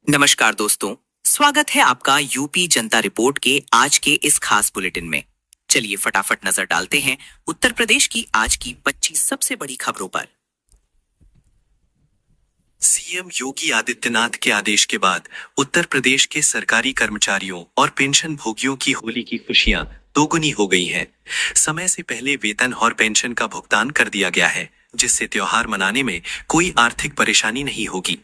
नमस्कार दोस्तों, स्वागत है आपका यूपी जनता रिपोर्ट के आज के इस खास बुलेटिन में। चलिए फटाफट नजर डालते हैं उत्तर प्रदेश की आज की 25 सबसे बड़ी खबरों पर। सीएम योगी आदित्यनाथ के आदेश के बाद उत्तर प्रदेश के सरकारी कर्मचारियों और पेंशन भोगियों की होली की खुशियां दोगुनी हो गई हैं। समय से पहले वेतन और पेंशन का भुगतान कर दिया गया है, जिससे त्योहार मनाने में कोई आर्थिक परेशानी नहीं होगी।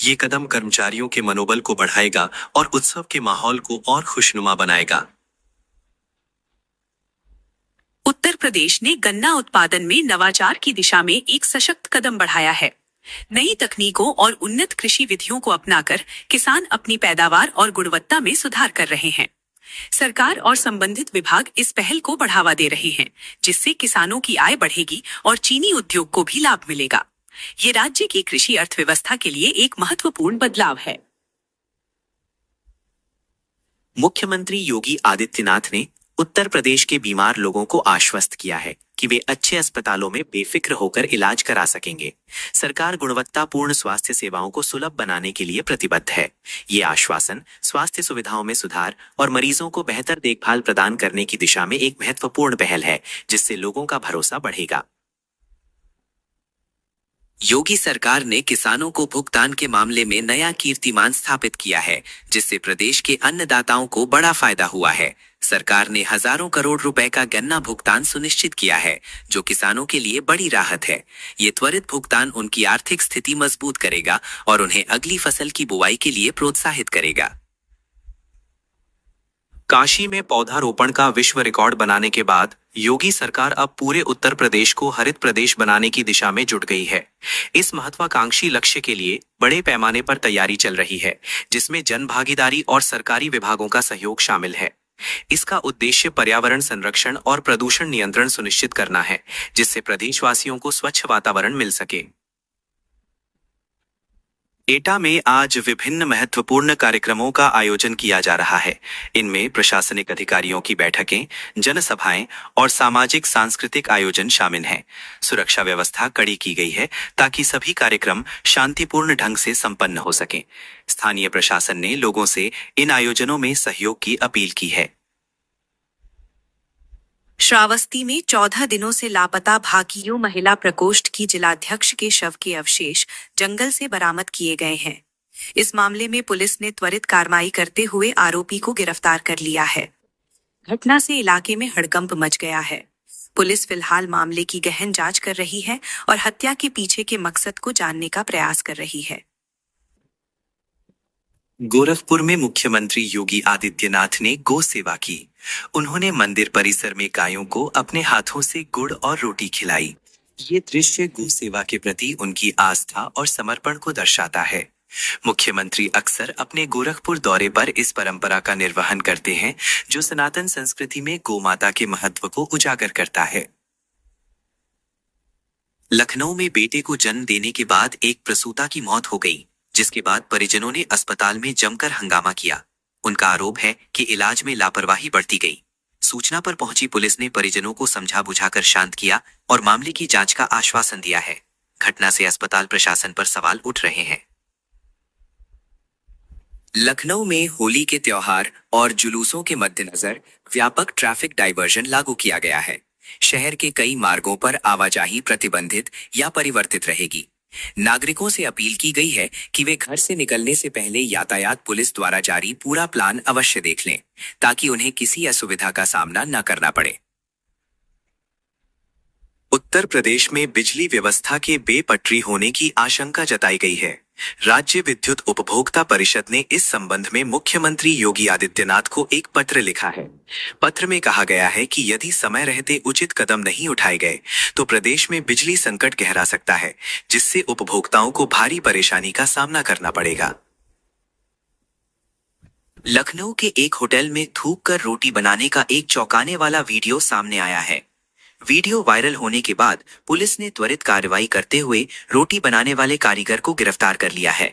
ये कदम कर्मचारियों के मनोबल को बढ़ाएगा और उत्सव के माहौल को और खुशनुमा बनाएगा। उत्तर प्रदेश ने गन्ना उत्पादन में नवाचार की दिशा में एक सशक्त कदम बढ़ाया है। नई तकनीकों और उन्नत कृषि विधियों को अपनाकर किसान अपनी पैदावार और गुणवत्ता में सुधार कर रहे हैं। सरकार और संबंधित विभाग इस पहल को बढ़ावा दे रहे हैं, जिससे किसानों की आय बढ़ेगी और चीनी उद्योग को भी लाभ मिलेगा। ये राज्य की कृषि अर्थव्यवस्था के लिए एक महत्वपूर्ण बदलाव है। मुख्यमंत्री योगी आदित्यनाथ ने उत्तर प्रदेश के बीमार लोगों को आश्वस्त किया है कि वे अच्छे अस्पतालों में बेफिक्र होकर इलाज करा सकेंगे। सरकार गुणवत्तापूर्ण स्वास्थ्य सेवाओं को सुलभ बनाने के लिए प्रतिबद्ध है। ये आश्वासन स्वास्थ्य सुविधाओं में सुधार और मरीजों को बेहतर देखभाल प्रदान करने की दिशा में एक महत्वपूर्ण पहल है, जिससे लोगों का भरोसा बढ़ेगा। योगी सरकार ने किसानों को भुगतान के मामले में नया कीर्तिमान स्थापित किया है, जिससे प्रदेश के अन्नदाताओं को बड़ा फायदा हुआ है। सरकार ने हजारों करोड़ रुपए का गन्ना भुगतान सुनिश्चित किया है, जो किसानों के लिए बड़ी राहत है। ये त्वरित भुगतान उनकी आर्थिक स्थिति मजबूत करेगा और उन्हें अगली फसल की बुवाई के लिए प्रोत्साहित करेगा। काशी में पौधारोपण का विश्व रिकॉर्ड बनाने के बाद योगी सरकार अब पूरे उत्तर प्रदेश को हरित प्रदेश बनाने की दिशा में जुट गई है। इस महत्वाकांक्षी लक्ष्य के लिए बड़े पैमाने पर तैयारी चल रही है, जिसमें जन भागीदारी और सरकारी विभागों का सहयोग शामिल है। इसका उद्देश्य पर्यावरण संरक्षण और प्रदूषण नियंत्रण सुनिश्चित करना है, जिससे प्रदेशवासियों को स्वच्छ वातावरण मिल सके। एटा में आज विभिन्न महत्वपूर्ण कार्यक्रमों का आयोजन किया जा रहा है। इनमें प्रशासनिक अधिकारियों की बैठकें, जनसभाएं और सामाजिक सांस्कृतिक आयोजन शामिल हैं। सुरक्षा व्यवस्था कड़ी की गई है ताकि सभी कार्यक्रम शांतिपूर्ण ढंग से संपन्न हो सकें। स्थानीय प्रशासन ने लोगों से इन आयोजनों में सहयोग की अपील की है। श्रावस्ती में 14 दिनों से लापता भाकियू महिला प्रकोष्ठ की जिलाध्यक्ष के शव के अवशेष जंगल से बरामद किए गए हैं। इस मामले में पुलिस ने त्वरित कार्रवाई करते हुए आरोपी को गिरफ्तार कर लिया है। घटना से इलाके में हड़कंप मच गया है। पुलिस फिलहाल मामले की गहन जांच कर रही है और हत्या के पीछे के मकसद को जानने का प्रयास कर रही है। गोरखपुर में मुख्यमंत्री योगी आदित्यनाथ ने गौ सेवा की। उन्होंने मंदिर परिसर में गायों को अपने हाथों से गुड़ और रोटी खिलाई। ये दृश्य गौ सेवा के प्रति उनकी आस्था और समर्पण को दर्शाता है। मुख्यमंत्री अक्सर अपने गोरखपुर दौरे पर इस परंपरा का निर्वहन करते हैं, जो सनातन संस्कृति में गौ माता के महत्व को उजागर करता है। लखनऊ में बेटे को जन्म देने के बाद एक प्रसूता की मौत हो गई, जिसके बाद परिजनों ने अस्पताल में जमकर हंगामा किया। उनका आरोप है कि इलाज में लापरवाही बरती गई। सूचना पर पहुंची पुलिस ने परिजनों को समझा बुझाकर शांत किया और मामले की जांच का आश्वासन दिया है। घटना से अस्पताल प्रशासन पर सवाल उठ रहे हैं। लखनऊ में होली के त्योहार और जुलूसों के मद्देनजर व्यापक ट्रैफिक डायवर्जन लागू किया गया है। शहर के कई मार्गों पर आवाजाही प्रतिबंधित या परिवर्तित रहेगी। नागरिकों से अपील की गई है कि वे घर से निकलने से पहले यातायात पुलिस द्वारा जारी पूरा प्लान अवश्य देख लें, ताकि उन्हें किसी असुविधा का सामना न करना पड़े। उत्तर प्रदेश में बिजली व्यवस्था के बेपटरी होने की आशंका जताई गई है। राज्य विद्युत उपभोक्ता परिषद ने इस संबंध में मुख्यमंत्री योगी आदित्यनाथ को एक पत्र लिखा है। पत्र में कहा गया है कि यदि समय रहते उचित कदम नहीं उठाए गए तो प्रदेश में बिजली संकट गहरा सकता है, जिससे उपभोक्ताओं को भारी परेशानी का सामना करना पड़ेगा। लखनऊ के एक होटल में थूक कर रोटी बनाने का एक चौंकाने वाला वीडियो सामने आया है। वीडियो वायरल होने के बाद पुलिस ने त्वरित कार्रवाई करते हुए रोटी बनाने वाले कारीगर को गिरफ्तार कर लिया है।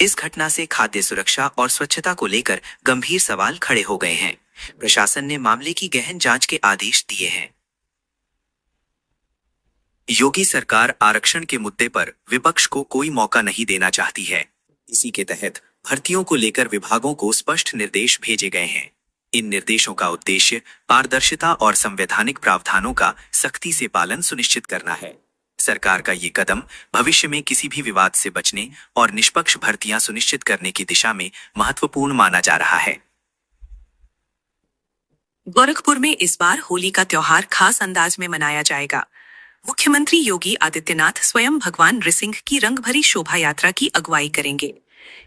इस घटना से खाद्य सुरक्षा और स्वच्छता को लेकर गंभीर सवाल खड़े हो गए हैं। प्रशासन ने मामले की गहन जांच के आदेश दिए हैं। योगी सरकार आरक्षण के मुद्दे पर विपक्ष को कोई मौका नहीं देना चाहती है। इसी के तहत भर्तियों को लेकर विभागों को स्पष्ट निर्देश भेजे गए हैं। इन निर्देशों का उद्देश्य पारदर्शिता और संवैधानिक प्रावधानों का सख्ती से पालन सुनिश्चित करना है। सरकार का ये कदम भविष्य में किसी भी विवाद से बचने और निष्पक्ष भर्तियां सुनिश्चित करने की दिशा में महत्वपूर्ण माना जा रहा है। गोरखपुर में इस बार होली का त्योहार खास अंदाज में मनाया जाएगा। मुख्यमंत्री योगी आदित्यनाथ स्वयं भगवान नृसिंह की रंग भरी शोभा यात्रा की अगुवाई करेंगे।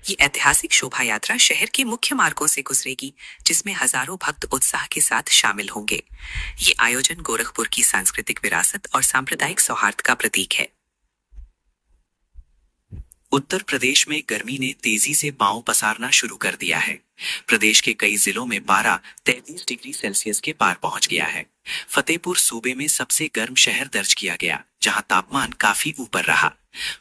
ये ऐतिहासिक शोभा यात्रा शहर के मुख्य मार्गों से गुजरेगी, जिसमें हजारों भक्त उत्साह के साथ शामिल होंगे। ये आयोजन गोरखपुर की सांस्कृतिक विरासत और सांप्रदायिक सौहार्द का प्रतीक है। उत्तर प्रदेश में गर्मी ने तेजी से पांव पसारना शुरू कर दिया है। प्रदेश के कई जिलों में पारा 33 डिग्री सेल्सियस के पार पहुंच गया है। फतेहपुर सूबे में सबसे गर्म शहर दर्ज किया गया, जहां तापमान काफी ऊपर रहा।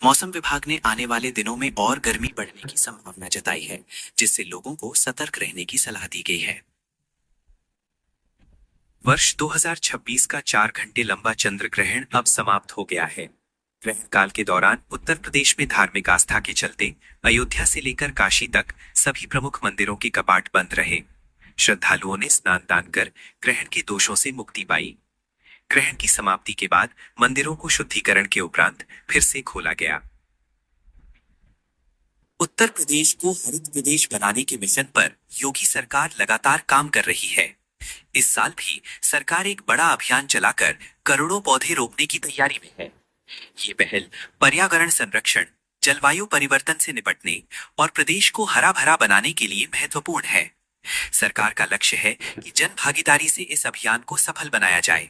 मौसम विभाग ने आने वाले दिनों में और गर्मी बढ़ने की संभावना जताई है, जिससे लोगों को सतर्क रहने की सलाह दी गई है। वर्ष 2026 का 4 घंटे लंबा चंद्र ग्रहण अब समाप्त हो गया है। ग्रहण काल के दौरान उत्तर प्रदेश में धार्मिक आस्था के चलते अयोध्या से लेकर काशी तक सभी प्रमुख मंदिरों के कपाट बंद रहे। श्रद्धालुओं ने स्नान दान कर ग्रहण के दोषों से मुक्ति पाई। ग्रहण की समाप्ति के बाद मंदिरों को शुद्धिकरण के उपरांत फिर से खोला गया। उत्तर प्रदेश को हरित प्रदेश बनाने के मिशन पर योगी सरकार लगातार काम कर रही है। इस साल भी सरकार एक बड़ा अभियान चलाकर करोड़ों पौधे रोपने की तैयारी में है। ये पहल पर्यावरण संरक्षण, जलवायु परिवर्तन से निपटने और प्रदेश को हरा भरा बनाने के लिए महत्वपूर्ण है। सरकार का लक्ष्य है कि जन भागीदारी से इस अभियान को सफल बनाया जाए।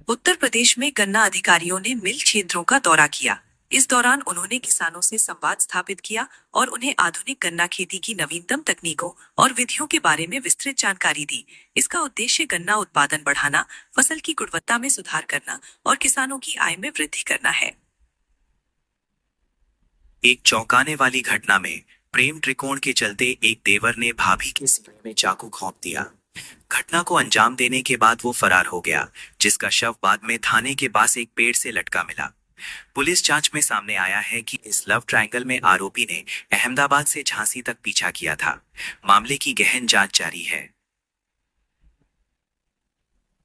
उत्तर प्रदेश में गन्ना अधिकारियों ने मिल क्षेत्रों का दौरा किया। इस दौरान उन्होंने किसानों से संवाद स्थापित किया और उन्हें आधुनिक गन्ना खेती की नवीनतम तकनीकों और विधियों के बारे में विस्तृत जानकारी दी। इसका उद्देश्य गन्ना उत्पादन बढ़ाना, फसल की गुणवत्ता में सुधार करना और किसानों की आय में वृद्धि करना है। एक चौंकाने वाली घटना में प्रेम त्रिकोण के चलते एक देवर ने भाभी के सीने में चाकू घोंप दिया। घटना को अंजाम देने के बाद वो फरार हो गया, जिसका शव बाद में थाने के पास एक पेड़ से लटका मिला। पुलिस जांच में सामने आया है कि इस लव ट्रायंगल में आरोपी ने अहमदाबाद से झांसी तक पीछा किया था। मामले की गहन जांच जारी है।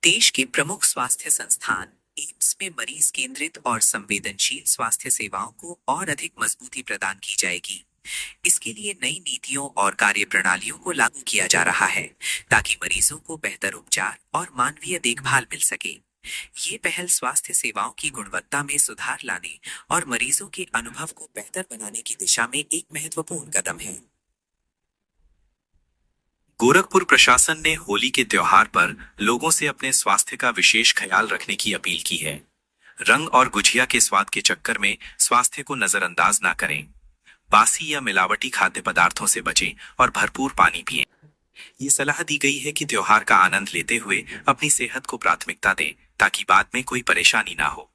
देश के प्रमुख स्वास्थ्य संस्थान एम्स में मरीज केंद्रित और संवेदनशील स्वास्थ्य सेवाओं को और अधिक मजबूती प्रदान की जाएगी। इसके लिए नई नीतियों और कार्यप्रणालियों को लागू किया जा रहा है, ताकि मरीजों को बेहतर उपचार और मानवीय देखभाल मिल सके। ये पहल स्वास्थ्य सेवाओं की गुणवत्ता में सुधार लाने और मरीजों के अनुभव को बेहतर बनाने की दिशा में एक महत्वपूर्ण कदम है। गोरखपुर प्रशासन ने होली के त्योहार पर लोगों से अपने स्वास्थ्य का विशेष ख्याल रखने की अपील की है। रंग और गुझिया के स्वाद के चक्कर में स्वास्थ्य को नजरअंदाज ना करें। बासी या मिलावटी खाद्य पदार्थों से बचें और भरपूर पानी पिएं। ये सलाह दी गई है कि त्योहार का आनंद लेते हुए अपनी सेहत को प्राथमिकता दें, ताकि बाद में कोई परेशानी ना हो।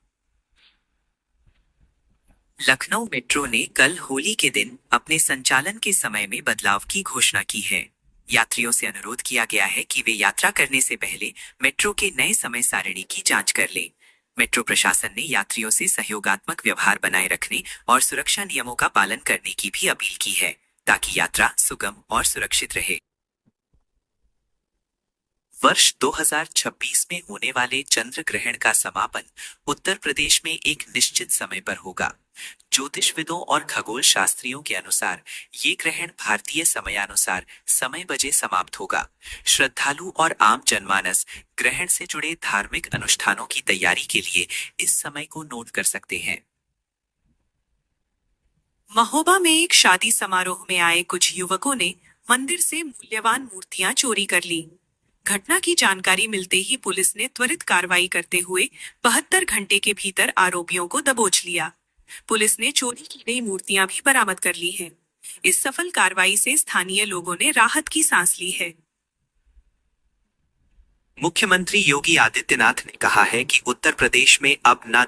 लखनऊ मेट्रो ने कल होली के दिन अपने संचालन के समय में बदलाव की घोषणा की है। यात्रियों से अनुरोध किया गया है कि वे यात्रा करने से पहले मेट्रो के नए समय सारिणी की जांच कर लें। मेट्रो प्रशासन ने यात्रियों से सहयोगात्मक व्यवहार बनाए रखने और सुरक्षा नियमों का पालन करने की भी अपील की है, ताकि यात्रा सुगम और सुरक्षित रहे। वर्ष 2026 में होने वाले चंद्र ग्रहण का समापन उत्तर प्रदेश में एक निश्चित समय पर होगा। ज्योतिषविदों और खगोल शास्त्रियों के अनुसार ये ग्रहण भारतीय समयानुसार समय बजे समाप्त होगा। श्रद्धालु और आम जनमानस ग्रहण से जुड़े धार्मिक अनुष्ठानों की तैयारी के लिए इस समय को नोट कर सकते हैं। महोबा में एक शादी समारोह में आए कुछ युवकों ने मंदिर से मूल्यवान मूर्तियां चोरी कर ली। घटना की जानकारी मिलते ही पुलिस ने त्वरित कार्रवाई करते हुए 72 घंटे के भीतर आरोपियों को दबोच लिया। पुलिस ने चोरी की गई मूर्तियां भी बरामद कर ली हैं। इस सफल कार्रवाई से स्थानीय लोगों ने राहत की सांस ली है। मुख्यमंत्री योगी आदित्यनाथ ने कहा है कि उत्तर प्रदेश में अब न